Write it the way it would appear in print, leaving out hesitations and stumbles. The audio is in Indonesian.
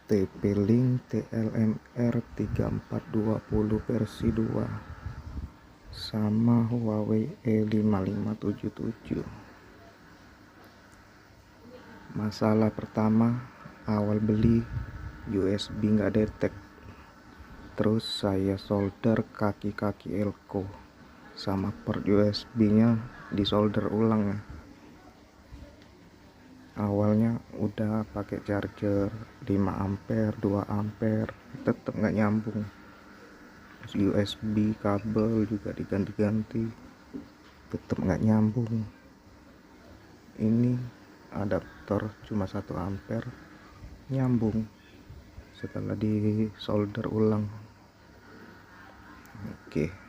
TP-Link TLMR 3420 versi 2 sama Huawei E5577. Masalah pertama, awal beli USB nggak detek, terus saya solder kaki-kaki elko sama port USB nya disolder ulang. Awalnya udah pakai charger 5 ampere 2 ampere tetap nggak nyambung. USB kabel juga diganti-ganti tetap nggak nyambung. Ini adaptor cuma 1 ampere nyambung setelah di solder ulang. Oke.